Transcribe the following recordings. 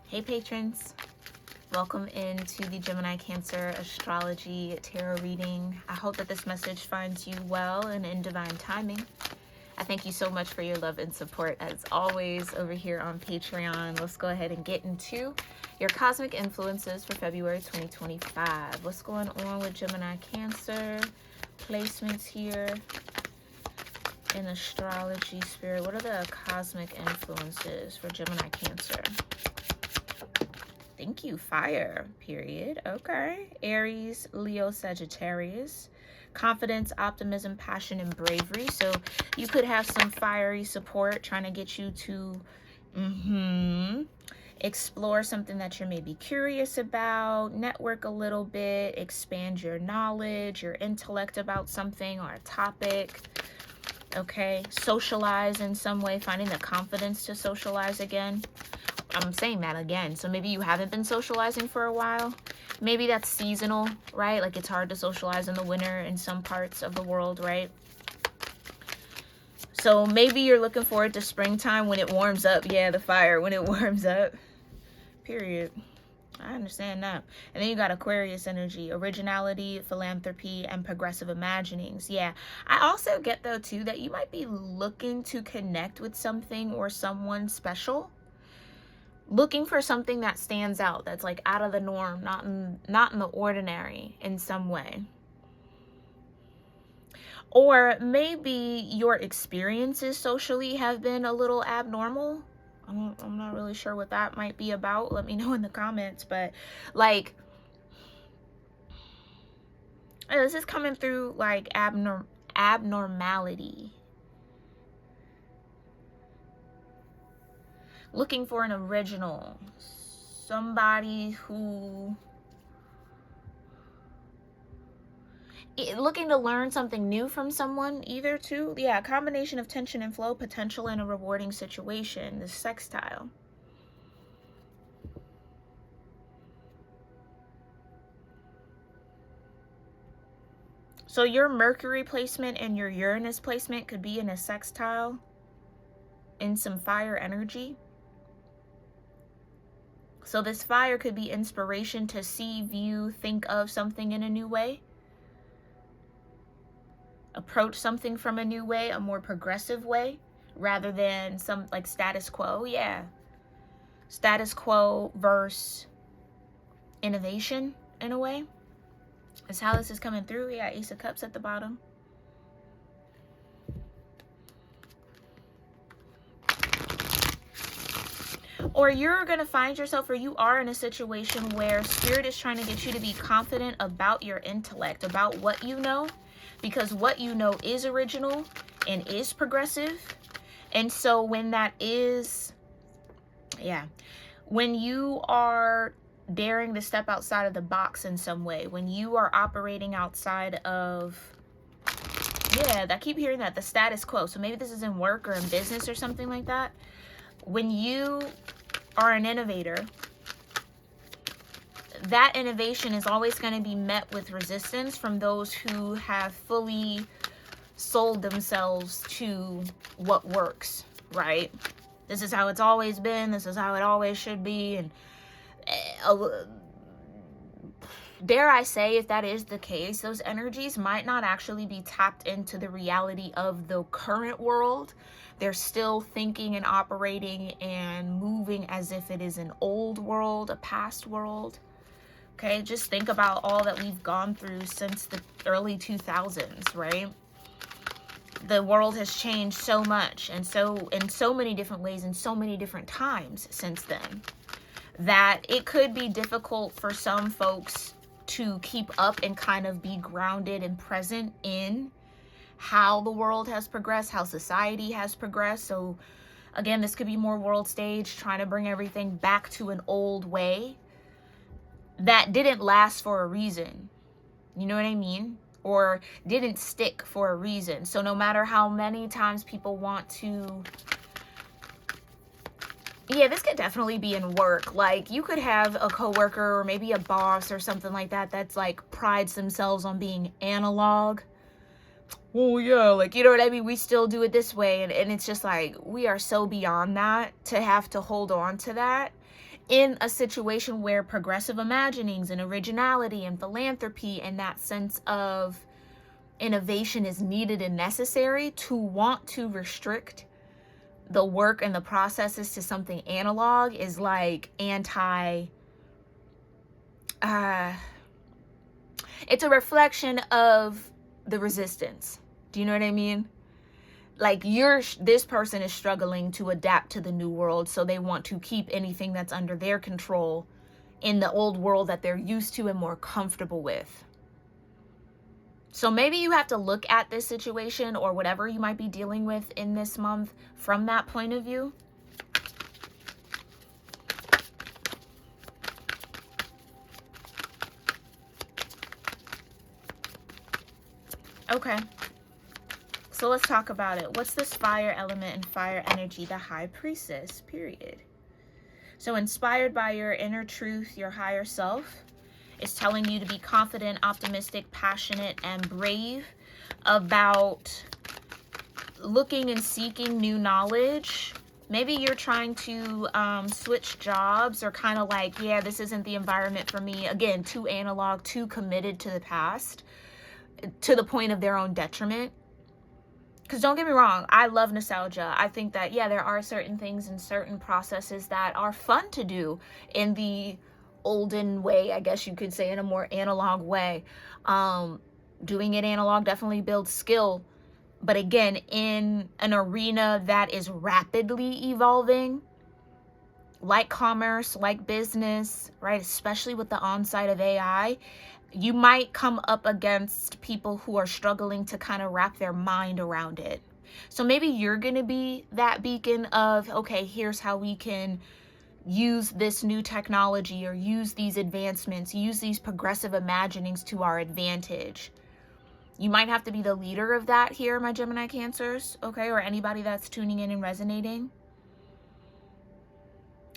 Hey patrons, welcome into the Gemini Cancer Astrology Tarot reading. I hope that this message finds you well and in divine timing. I thank you so much for your love and support as always over here on Patreon. Let's go ahead and get into your cosmic influences for February 2025. What's going on with Gemini Cancer? Placements here in astrology spirit. What are the cosmic influences for Gemini Cancer? Thank you. Fire, period. Okay. Aries, Leo, Sagittarius. Confidence, optimism, passion, and bravery. So you could have some fiery support trying to get you to explore something that you're maybe curious about, network a little bit, expand your knowledge, your intellect about something or a topic. Okay. Socialize in some way, finding the confidence to socialize again. I'm saying that again. So maybe you haven't been socializing for a while. Maybe that's seasonal, right? Like it's hard to socialize in the winter in some parts of the world, right? So maybe you're looking forward to springtime when it warms up. Yeah, the fire, when it warms up. Period. I understand that. And then you got Aquarius energy, originality, philanthropy, and progressive imaginings. Yeah. I also get though too that you might be looking to connect with something or someone special. Looking for something that stands out, that's like out of the norm, not in the ordinary in some way. Or maybe your experiences socially have been a little abnormal. I'm not really sure what that might be about. Let me know in the comments. But like, this is coming through like abnormality. Looking for an original, somebody who looking to learn something new from someone either too. Yeah, a combination of tension and flow, potential in a rewarding situation. The sextile. So your Mercury placement and your Uranus placement could be in a sextile in some fire energy. So this fire could be inspiration to see, view, think of something in a new way. Approach something from a new way, a more progressive way, rather than some like status quo. Yeah. Status quo versus innovation in a way. That's how this is coming through. Yeah, Ace of Cups at the bottom. Or you're going to find yourself, or you are in a situation where Spirit is trying to get you to be confident about your intellect, about what you know, because what you know is original and is progressive. And so when that is, when you are daring to step outside of the box in some way, when you are operating outside of, I keep hearing that, the status quo. So maybe this is in work or in business or something like that. When you are an innovator, that innovation is always going to be met with resistance from those who have fully sold themselves to what works, right? This is how it's always been. This is how it always should be. And dare I say, if that is the case, those energies might not actually be tapped into the reality of the current world. They're still thinking and operating and moving as if it is an old world, a past world. Okay, just think about all that we've gone through since the early 2000s, right? The world has changed so much, and so in so many different ways, in so many different times since then, that it could be difficult for some folks to keep up and kind of be grounded and present in how the world has progressed, how society has progressed. So again, this could be more world stage, trying to bring everything back to an old way that didn't last for a reason. You know what I mean? Or didn't stick for a reason. So no matter how many times people want to, this could definitely be in work. Like you could have a coworker or maybe a boss or something like that that's like prides themselves on being analog. Well, yeah, like, you know what I mean? We still do it this way. And it's just like, we are so beyond that to have to hold on to that. in a situation where progressive imaginings and originality and philanthropy and that sense of innovation is needed and necessary, to want to restrict the work and the processes to something analog is like it's a reflection of the resistance. Do you know what I mean? Like this person is struggling to adapt to the new world, so they want to keep anything that's under their control in the old world that they're used to and more comfortable with. So maybe you have to look at this situation or whatever you might be dealing with in this month from that point of view. Okay. So let's talk about it. What's this fire element and fire energy? The High Priestess, period. So inspired by your inner truth, your higher self, is telling you to be confident, optimistic, passionate, and brave about looking and seeking new knowledge. Maybe you're trying to switch jobs, or kind of like, yeah, this isn't the environment for me. Again, too analog, too committed to the past, to the point of their own detriment. Because don't get me wrong, I love nostalgia. I think that, yeah, there are certain things and certain processes that are fun to do in the olden way, I guess you could say, in a more analog way. Doing it analog definitely builds skill. But again, in an arena that is rapidly evolving, like commerce, like business, right? Especially with the onset of AI, you might come up against people who are struggling to kind of wrap their mind around it. So maybe you're going to be that beacon of, okay, here's how we can use this new technology, or use these advancements, use these progressive imaginings to our advantage. You might have to be the leader of that here, my Gemini Cancers, okay? Or anybody that's tuning in and resonating.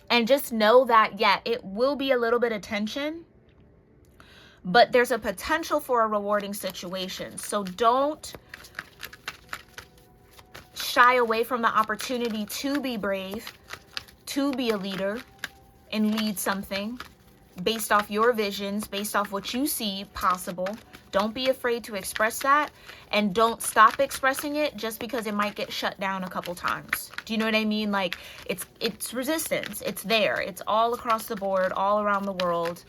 And just know that, yeah, it will be a little bit of tension, but there's a potential for a rewarding situation. So don't shy away from the opportunity to be brave, to be a leader and lead something based off your visions, based off what you see possible. Don't be afraid to express that, and don't stop expressing it just because it might get shut down a couple times. Do you know what I mean? Like, it's resistance. It's there. It's all across the board, all around the world.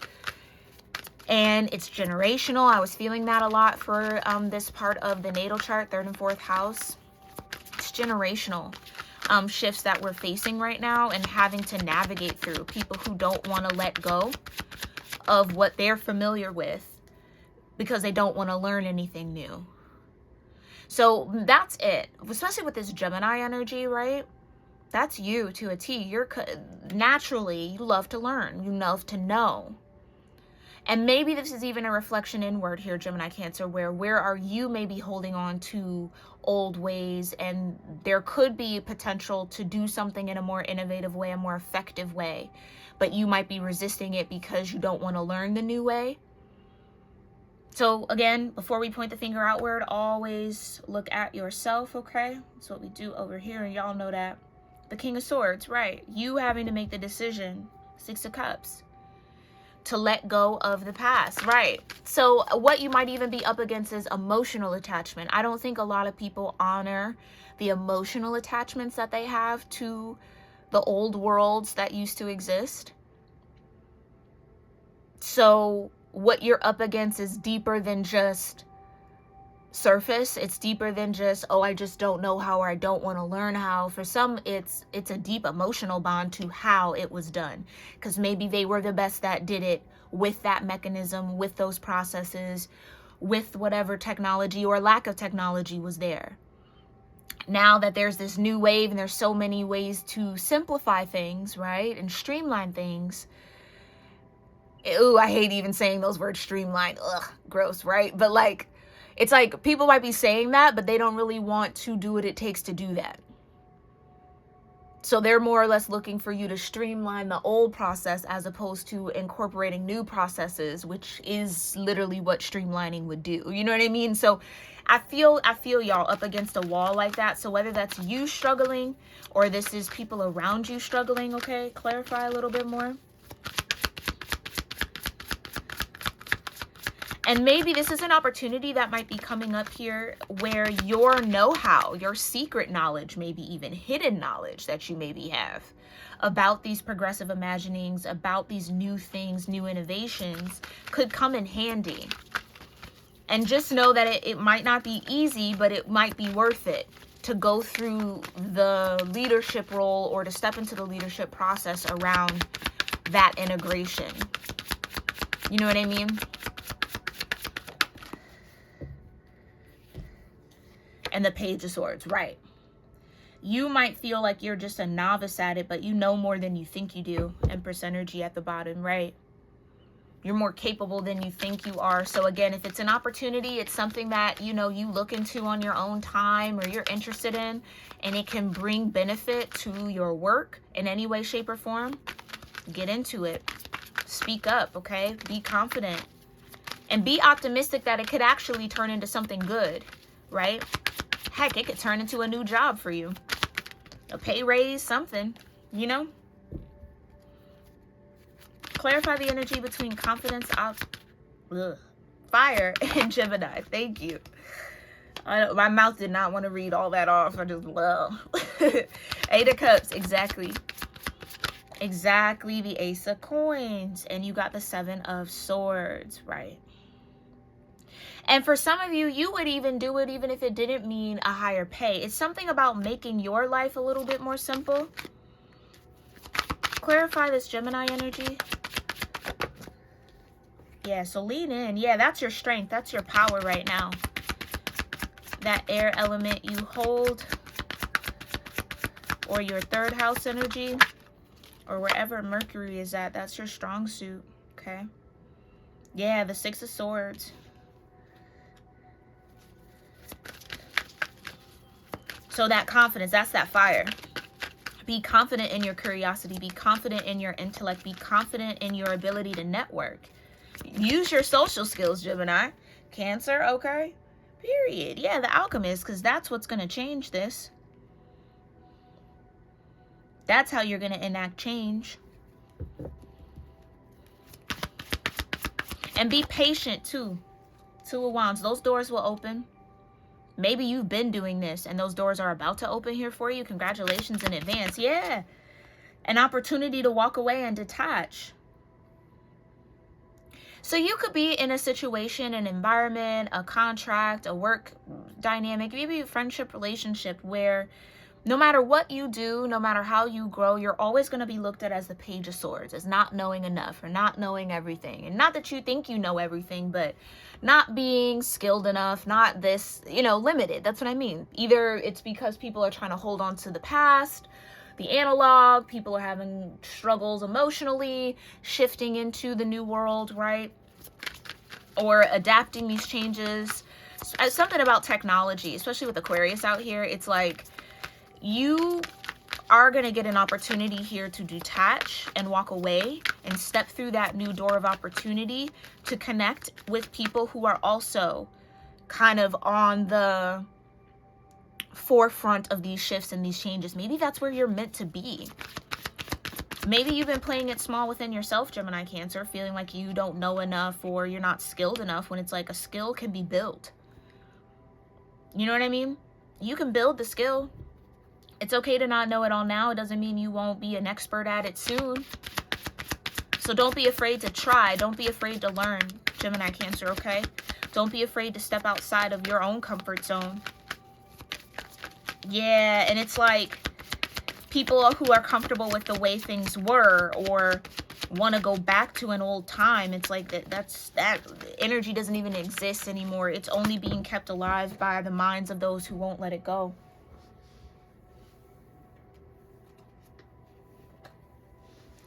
And it's generational. I was feeling that a lot for this part of the natal chart, 3rd and 4th house. It's generational shifts that we're facing right now and having to navigate through. People who don't want to let go of what they're familiar with because they don't want to learn anything new. So that's it. Especially with this Gemini energy, right? That's you to a T. You're naturally, you love to learn. You love to know. And maybe this is even a reflection inward here, Gemini Cancer, where are you maybe holding on to old ways, and there could be potential to do something in a more innovative way, a more effective way, but you might be resisting it because you don't want to learn the new way. So again, before we point the finger outward, always look at yourself, okay? That's what we do over here, and y'all know that. The King of Swords, right? You having to make the decision, 6 of Cups, to let go of the past, right? So what you might even be up against is emotional attachment. I don't think a lot of people honor the emotional attachments that they have to the old worlds that used to exist. So what you're up against is deeper than just surface. It's deeper than just, oh, I just don't know how, or I don't want to learn how. For some, it's a deep emotional bond to how it was done, because maybe they were the best that did it with that mechanism, with those processes, with whatever technology or lack of technology was there. Now that there's this new wave and there's so many ways to simplify things, right, and streamline things. Ooh, I hate even saying those words, streamline. Ugh, gross, right? But like, it's like people might be saying that, but they don't really want to do what it takes to do that. So they're more or less looking for you to streamline the old process as opposed to incorporating new processes, which is literally what streamlining would do. You know what I mean? So I feel y'all up against a wall like that. So whether that's you struggling or this is people around you struggling, okay, clarify a little bit more. And maybe this is an opportunity that might be coming up here where your know-how, your secret knowledge, maybe even hidden knowledge that you maybe have about these progressive imaginings, about these new things, new innovations, could come in handy. And just know that it might not be easy, but it might be worth it to go through the leadership role or to step into the leadership process around that integration. You know what I mean? And the Page of Swords, right. You might feel like you're just a novice at it, but you know more than you think you do. Empress energy at the bottom, right? You're more capable than you think you are. So again, if it's an opportunity, it's something that, you know, you look into on your own time or you're interested in, and it can bring benefit to your work in any way, shape, or form, get into it. Speak up, okay? Be confident. And be optimistic that it could actually turn into something good, right? Heck, it could turn into a new job for you. A pay raise, something, you know? Clarify the energy between confidence, fire, and Gemini. Thank you. My mouth did not want to read all that off. I just, Eight of Cups, exactly. Exactly, the Ace of Coins. And you got the Seven of Swords, right? And for some of you, you would even do it even if it didn't mean a higher pay. It's something about making your life a little bit more simple. Clarify this Gemini energy. Yeah, so lean in. Yeah, that's your strength. That's your power right now. That air element you hold, or your third house energy, or wherever Mercury is at, that's your strong suit, okay? Yeah, the Six of Swords. So that confidence, that's that fire. Be confident in your curiosity. Be confident in your intellect. Be confident in your ability to network. Use your social skills, Gemini. Cancer, okay? Period. Yeah, the Alchemist, because that's what's going to change this. That's how you're going to enact change. And be patient, too. Two of Wands. Those doors will open. Maybe you've been doing this and those doors are about to open here for you. Congratulations in advance. Yeah. An opportunity to walk away and detach. So you could be in a situation, an environment, a contract, a work dynamic, maybe a friendship relationship where no matter what you do, no matter how you grow, you're always going to be looked at as the Page of Swords, as not knowing enough or not knowing everything. And not that you think you know everything, but not being skilled enough, not this, you know, limited. That's what I mean. Either it's because people are trying to hold on to the past, the analog, people are having struggles emotionally, shifting into the new world, right? Or adapting these changes. Something about technology, especially with Aquarius out here, it's like you are going to get an opportunity here to detach and walk away and step through that new door of opportunity to connect with people who are also kind of on the forefront of these shifts and these changes. Maybe that's where you're meant to be. Maybe you've been playing it small within yourself, Gemini, Cancer, feeling like you don't know enough or you're not skilled enough, when it's like a skill can be built. You know what I mean? You can build the skill. It's okay to not know it all now. It doesn't mean you won't be an expert at it soon. So don't be afraid to try. Don't be afraid to learn, Gemini, Cancer, okay? Don't be afraid to step outside of your own comfort zone. Yeah, and it's like people who are comfortable with the way things were or want to go back to an old time, it's like that energy doesn't even exist anymore. It's only being kept alive by the minds of those who won't let it go.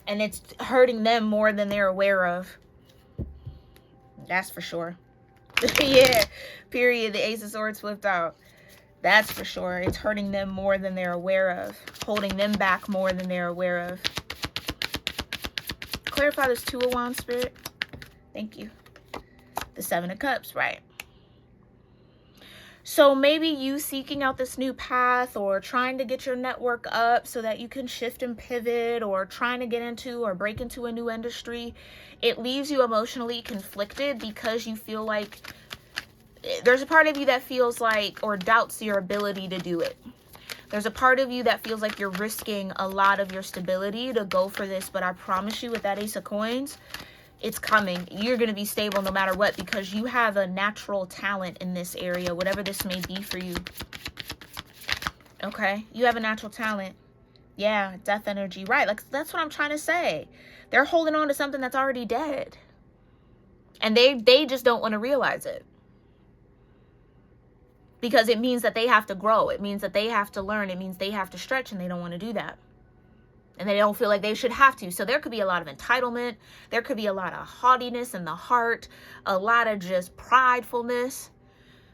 And it's hurting them more than they're aware of. That's for sure. Yeah, period. The Ace of Swords flipped out. That's for sure. It's hurting them more than they're aware of. Holding them back more than they're aware of. Clarify this Two of Wands, Spirit. Thank you. The Seven of Cups, right. So maybe you seeking out this new path or trying to get your network up so that you can shift and pivot, or trying to get into or break into a new industry, it leaves you emotionally conflicted because you feel like there's a part of you that feels like or doubts your ability to do it. There's a part of you that feels like you're risking a lot of your stability to go for this, but I promise you with that Ace of Coins, it's coming. You're going to be stable no matter what, because you have a natural talent in this area, whatever this may be for you. Okay? You have a natural talent. Yeah, death energy. Right. Like, that's what I'm trying to say. They're holding on to something that's already dead. And they just don't want to realize it. Because it means that they have to grow. It means that they have to learn. It means they have to stretch, and they don't want to do that. And they don't feel like they should have to. So there could be a lot of entitlement. There could be a lot of haughtiness in the heart. A lot of just pridefulness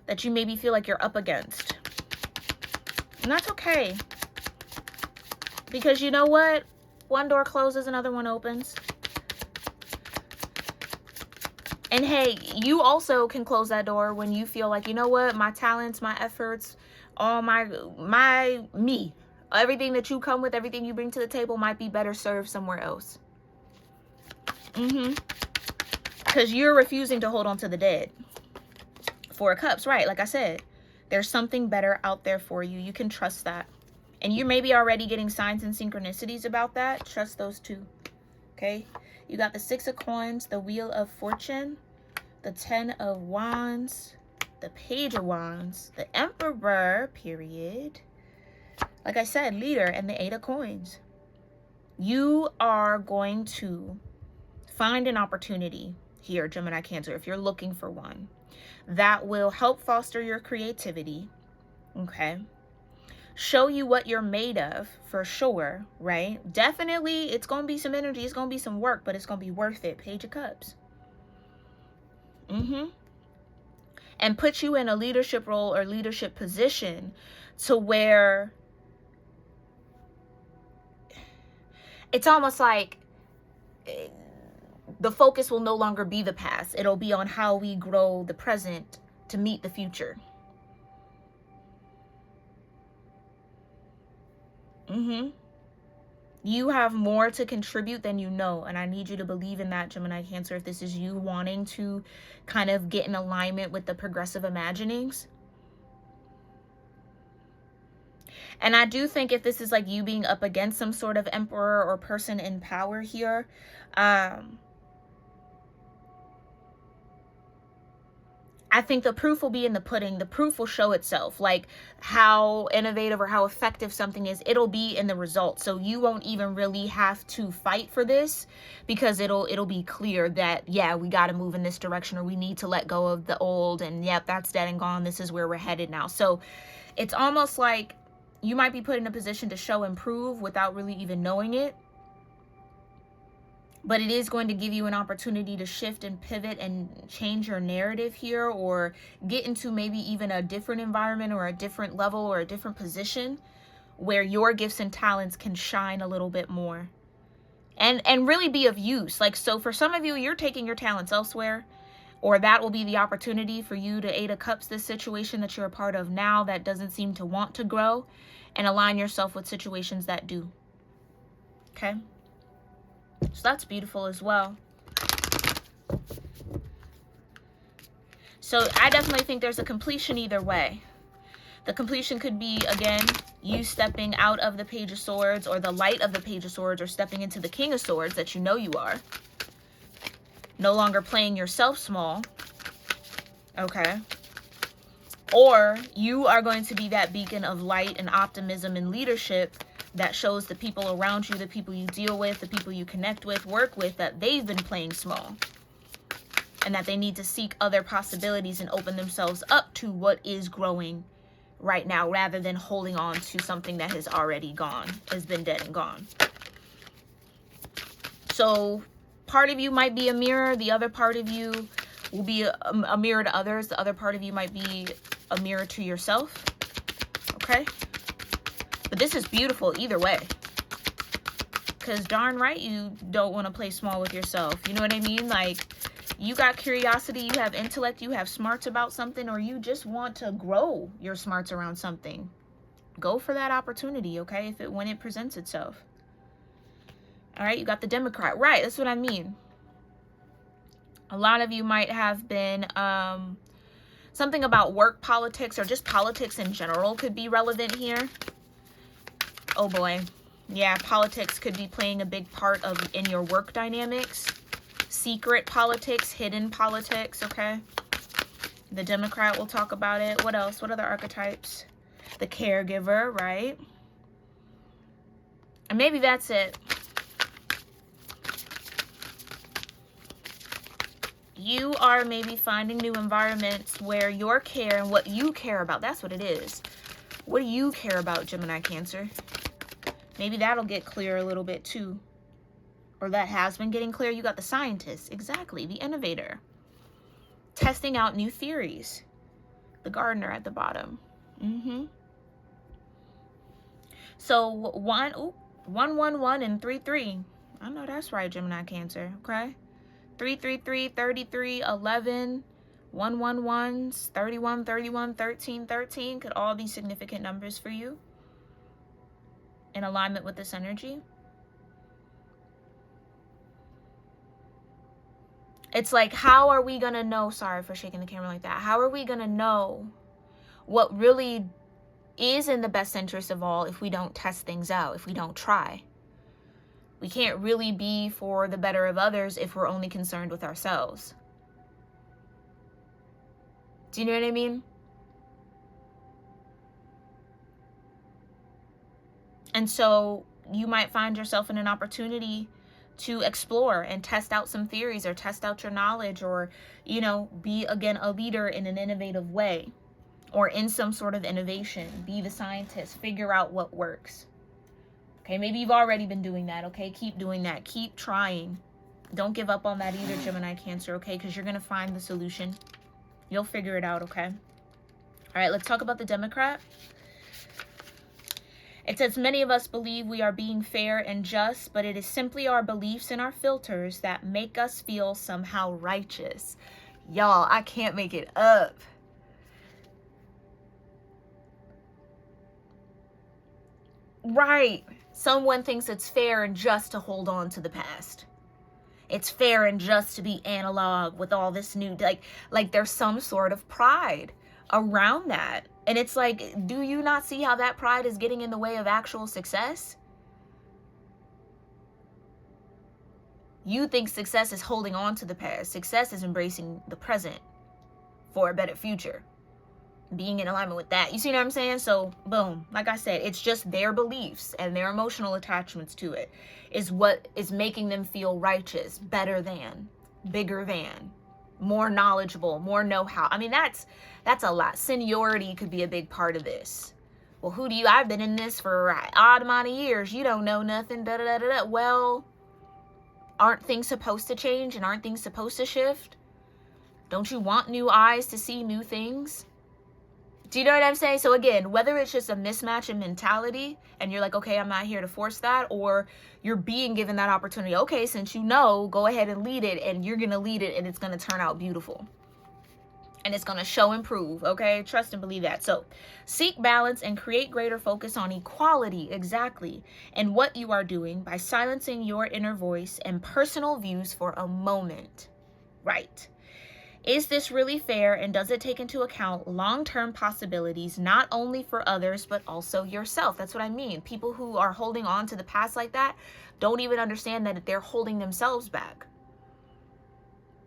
that you maybe feel like you're up against. And that's okay. Because you know what? One door closes, another one opens. And hey, you also can close that door when you feel like, you know what, my talents, my efforts, all me, everything that you come with, everything you bring to the table might be better served somewhere else. Because you're refusing to hold on to the dead. Four of Cups, right? Like I said, there's something better out there for you. You can trust that. And you may be already getting signs and synchronicities about that. Trust those two. Okay? You got the Six of Coins, the Wheel of Fortune, the Ten of Wands, the Page of Wands, the Emperor, period. Like I said, leader, and the Eight of Coins. You are going to find an opportunity here, Gemini, Cancer, if you're looking for one, that will help foster your creativity, okay? Show you what you're made of, for sure, right? Definitely, it's going to be some energy, it's going to be some work, but it's going to be worth it. Page of Cups. And put you in a leadership role or leadership position to where it's almost like the focus will no longer be the past. It'll be on how we grow the present to meet the future. You have more to contribute than you know, and I need you to believe in that, Gemini, Cancer, if this is you wanting to kind of get in alignment with the progressive imaginings. And I do think if this is like you being up against some sort of emperor or person in power here, I think the proof will be in the pudding. The proof will show itself, like how innovative or how effective something is. It'll be in the results. So you won't even really have to fight for this, because it'll be clear that, yeah, we got to move in this direction, or we need to let go of the old, and yep, that's dead and gone. This is where we're headed now. So it's almost like you might be put in a position to show and prove without really even knowing it. But it is going to give you an opportunity to shift and pivot and change your narrative here, or get into maybe even a different environment or a different level or a different position where your gifts and talents can shine a little bit more and really be of use. Like, so for some of you, you're taking your talents elsewhere, or that will be the opportunity for you to Eight of Cups this situation that you're a part of now that doesn't seem to want to grow, and align yourself with situations that do. Okay? So that's beautiful as well. So I definitely think there's a completion either way. The completion could be, again, you stepping out of the Page of Swords, or the light of the Page of Swords, or stepping into the King of Swords that you know you are. No longer playing yourself small. Okay. Or you are going to be that beacon of light and optimism and leadership that shows the people around you, the people you deal with, the people you connect with, work with, that they've been playing small, and that they need to seek other possibilities and open themselves up to what is growing right now, rather than holding on to something that has already gone, has been dead and gone. So part of you might be a mirror. The other part of you will be a mirror to others. The other part of you might be a mirror to yourself. Okay? But this is beautiful either way. because darn right you don't want to play small with yourself. You know what I mean? Like, you got curiosity, you have intellect, you have smarts about something, or you just want to grow your smarts around something. Go for that opportunity, okay? When it presents itself. All right, you got the Democrat. Right, that's what I mean. A lot of you might have been, something about work politics or just politics in general could be relevant here. Oh boy. Yeah, politics could be playing a big part in your work dynamics. Secret politics, hidden politics, okay? The Democrat will talk about it. What else? What other archetypes? The caregiver, right? And maybe that's it. You are maybe finding new environments where your care and what you care about, that's what it is. What do you care about, Gemini, Cancer? Maybe that'll get clear a little bit too. Or that has been getting clear. You got the scientist, exactly, the innovator. Testing out new theories. The gardener at the bottom. So 111 and 33. I know that's right, Gemini, Cancer, okay? 333, 33, 11, 111s, 31, 31, 13, 13 could all be significant numbers for you in alignment with this energy. It's like, how are we going to know? Sorry for shaking the camera like that. How are we going to know what really is in the best interest of all if we don't test things out, if we don't try? We can't really be for the better of others if we're only concerned with ourselves. Do you know what I mean? And so you might find yourself in an opportunity to explore and test out some theories or test out your knowledge or, you know, be, again, a leader in an innovative way or in some sort of innovation. Be the scientist. Figure out what works. Okay, maybe you've already been doing that, okay? Keep doing that. Keep trying. Don't give up on that either, Gemini, Cancer, okay? Because you're going to find the solution. You'll figure it out, okay? All right, let's talk about the Democrat. It says, many of us believe we are being fair and just, but it is simply our beliefs and our filters that make us feel somehow righteous. Y'all, I can't make it up. Right. Someone thinks it's fair and just to hold on to the past. It's fair and just to be analog with all this new, like there's some sort of pride around that. And it's like, do you not see how that pride is getting in the way of actual success? You think success is holding on to the past. Success is embracing the present for a better future. Being in alignment with that. You see what I'm saying? So, boom. Like I said, it's just their beliefs and their emotional attachments to it is what is making them feel righteous, better than, bigger than, more knowledgeable, more know-how. I mean, that's a lot. Seniority could be a big part of this. Well, I've been in this for an odd amount of years. You don't know nothing, da-da-da-da-da. Well, aren't things supposed to change and aren't things supposed to shift? Don't you want new eyes to see new things? Do you know what I'm saying? So again, whether it's just a mismatch in mentality and you're like, okay, I'm not here to force that, or you're being given that opportunity. Okay, since you know, go ahead and lead it, and you're going to lead it and it's going to turn out beautiful. And it's going to show and prove, okay? Trust and believe that. So seek balance and create greater focus on equality, exactly, and what you are doing by silencing your inner voice and personal views for a moment. Right. Is this really fair, and does it take into account long-term possibilities, not only for others, but also yourself? That's what I mean. People who are holding on to the past like that don't even understand that they're holding themselves back.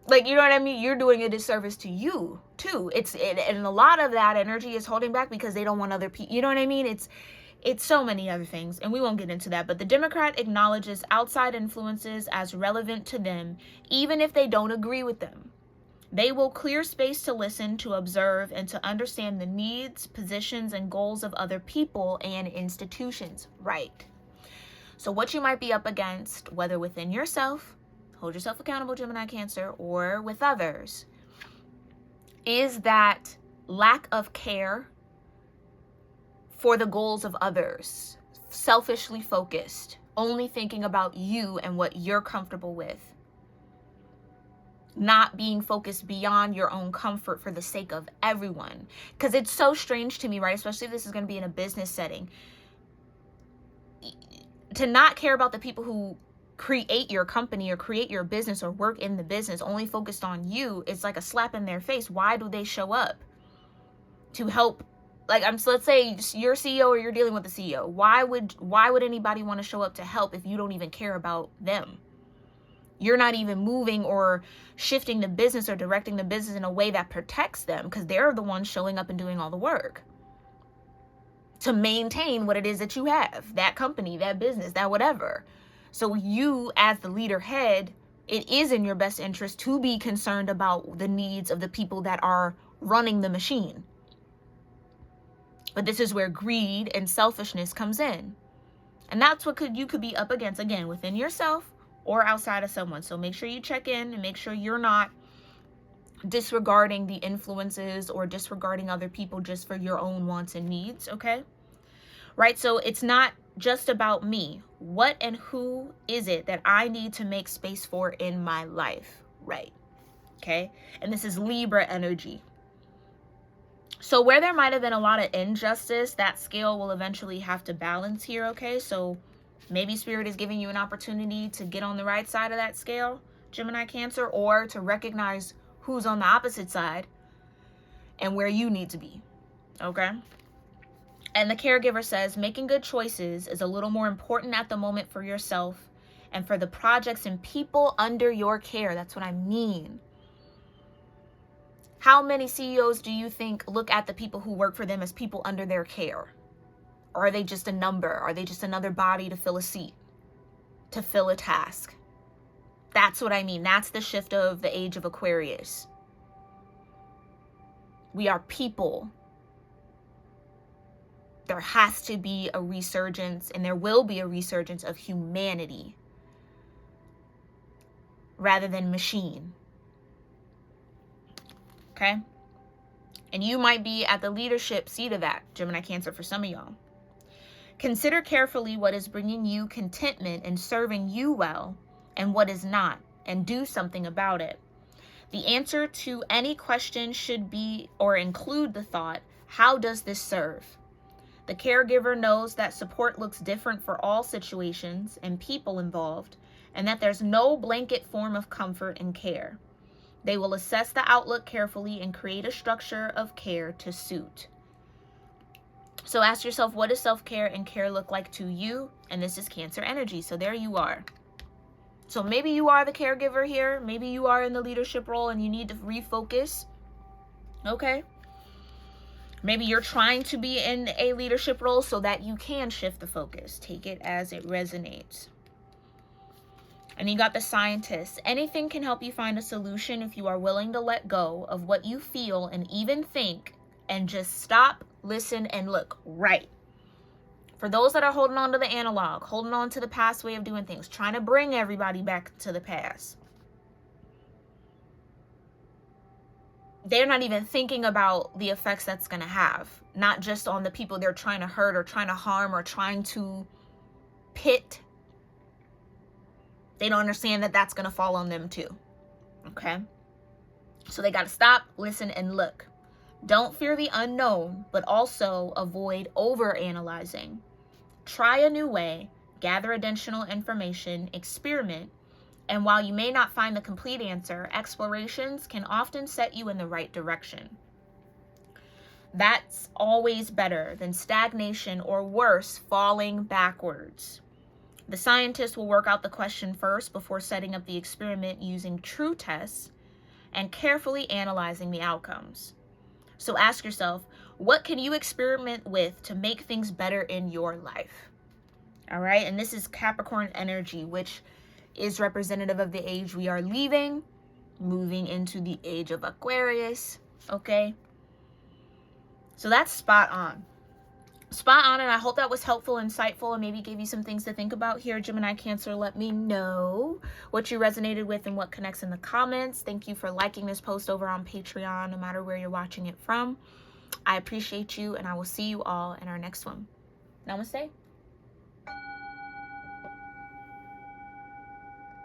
Like, you know what I mean? You're doing a disservice to you, too. And a lot of that energy is holding back because they don't want other people. You know what I mean? It's so many other things, and we won't get into that. But the Democrat acknowledges outside influences as relevant to them, even if they don't agree with them. They will clear space to listen, to observe, and to understand the needs, positions, and goals of other people and institutions. Right. So what you might be up against, whether within yourself, hold yourself accountable, Gemini, Cancer, or with others, is that lack of care for the goals of others, selfishly focused, only thinking about you and what you're comfortable with, not being focused beyond your own comfort for the sake of everyone. Because it's so strange to me, right? Especially if this is going to be in a business setting, to not care about the people who create your company or create your business or work in the business, only focused on you. It's like a slap in their face. Why do they show up? To help, like, so let's say you're CEO or you're dealing with the CEO. Why would anybody want to show up to help if you don't even care about them? You're not even moving or shifting the business or directing the business in a way that protects them, because they're the ones showing up and doing all the work to maintain what it is that you have, that company, that business, that whatever. So you, as the leader head, it is in your best interest to be concerned about the needs of the people that are running the machine. But this is where greed and selfishness comes in. And that's what you could be up against, again, within yourself or outside of someone. So make sure you check in and make sure you're not disregarding the influences or disregarding other people just for your own wants and needs, okay? Right? So it's not just about me. What and who is it that I need to make space for in my life? Right? Okay? And this is Libra energy. So where there might have been a lot of injustice, that scale will eventually have to balance here, okay? So maybe Spirit is giving you an opportunity to get on the right side of that scale, Gemini, Cancer, or to recognize who's on the opposite side and where you need to be, okay? And the caregiver says, making good choices is a little more important at the moment for yourself and for the projects and people under your care. That's what I mean. How many CEOs do you think look at the people who work for them as people under their care? Or are they just a number? Are they just another body to fill a seat, to fill a task? That's what I mean. That's the shift of the age of Aquarius. We are people. There has to be a resurgence, and there will be a resurgence of humanity rather than machine. Okay? And you might be at the leadership seat of that, Gemini, Cancer, for some of y'all. Consider carefully what is bringing you contentment and serving you well and what is not, and do something about it. The answer to any question should be or include the thought, how does this serve? The caregiver knows that support looks different for all situations and people involved, and that there's no blanket form of comfort and care. They will assess the outlook carefully and create a structure of care to suit. So ask yourself, what does self-care and care look like to you? And this is Cancer energy. So there you are. So maybe you are the caregiver here. Maybe you are in the leadership role and you need to refocus. Okay. Maybe you're trying to be in a leadership role so that you can shift the focus. Take it as it resonates. And you got the Scientist. Anything can help you find a solution if you are willing to let go of what you feel and even think and just stop, listen, and look. Right. For those that are holding on to the analog, holding on to the past way of doing things, trying to bring everybody back to the past. They're not even thinking about the effects that's going to have. Not just on the people they're trying to hurt or trying to harm or trying to pit. They don't understand that that's going to fall on them too. Okay? So they got to stop, listen, and look. Don't fear the unknown, but also avoid over-analyzing. Try a new way, gather additional information, experiment, and while you may not find the complete answer, explorations can often set you in the right direction. That's always better than stagnation or worse, falling backwards. The Scientist will work out the question first before setting up the experiment using true tests and carefully analyzing the outcomes. So ask yourself, what can you experiment with to make things better in your life? All right, and this is Capricorn energy, which is representative of the age we are leaving, moving into the age of Aquarius, okay? So that's spot on. Spot on, and I hope that was helpful, insightful, and maybe gave you some things to think about here, Gemini, Cancer. Let me know what you resonated with and what connects in the comments. Thank you for liking this post over on Patreon, no matter where you're watching it from. I appreciate you, and I will see you all in our next one. Namaste.